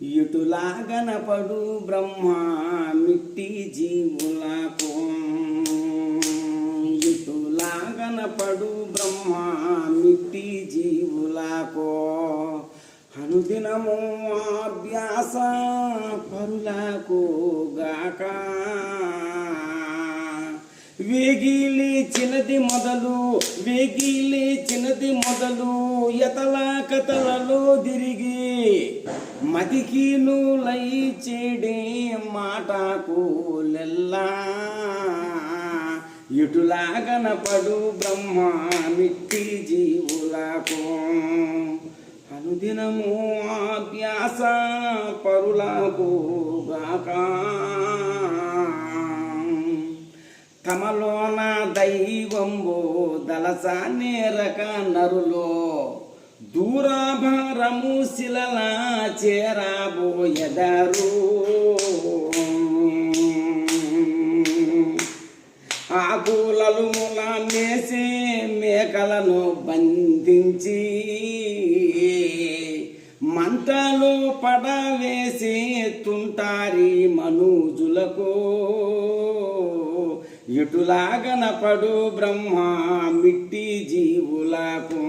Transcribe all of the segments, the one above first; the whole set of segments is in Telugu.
ఇటులాగనపడు బ్రహ్మ మిట్టి జీవులకు, ఇటులాగనపడు బ్రహ్మ మిట్టి జీవులకు, అనుదినము అభ్యాస పరులకు గాక. వేగిలేచినది మొదలు ఎతల కథలలో తిరిగి మతికి నూలై చేడే మాటకు లెల్లా. ఇటులాగనపడు బ్రహ్మ మిట్టి జీవులకు, అనుదినము అభ్యాస పరులకు గాక. తమలోన దైవంబో దళసానేరక నరులో, దూరాభారము శిలలా చేరాబోయెదరు. ఆకులలు ముల మేసే మేకలను బంధించి, మంటలో పడవేసే తుంటారి మనుజులకు, ఇటులాగనపడు బ్రహ్మ మిట్టి జీవులకు,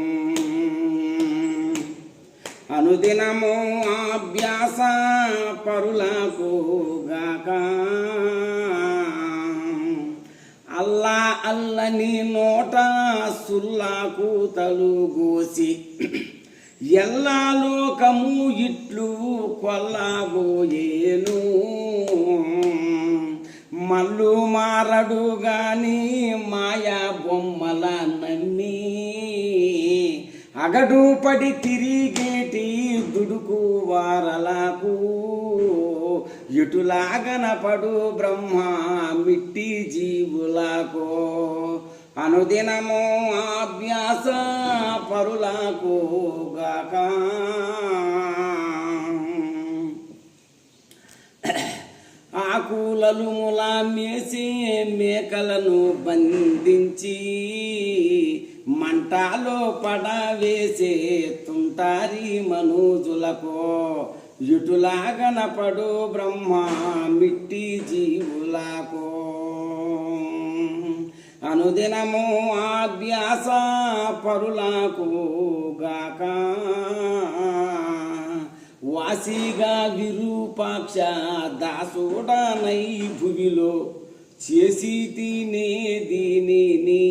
అనుదినము అభ్యాస పరులకు గాక. అల్లా అల్లని నోట సుల్లాకు తలుగోసి, ఎల్లా లోకము ఇట్లు కొల్లాబోయేను. మల్లు మారడు గాని మాయా బొమ్మల నమ్మి, అగడు పడి తిరిగేటి దుడుకు వారలకు, ఇటులాగనపడు బ్రహ్మ మిట్టి జీవులకు, అనుదినము అభ్యాస పరులకు గాక. ఆకులలు ముల మేసే మేకలను బంధించి, మంటలో పడవేసే తుంటారి మనుజులకు, ఇటులాగనపడు బ్రహ్మ మిట్టి జీవులకు, అనుదినము అభ్యాస పరులకు గాక. వాసిగా విరూపాక్ష దాసుడనై భువిలో చేసి తినే దీనిని.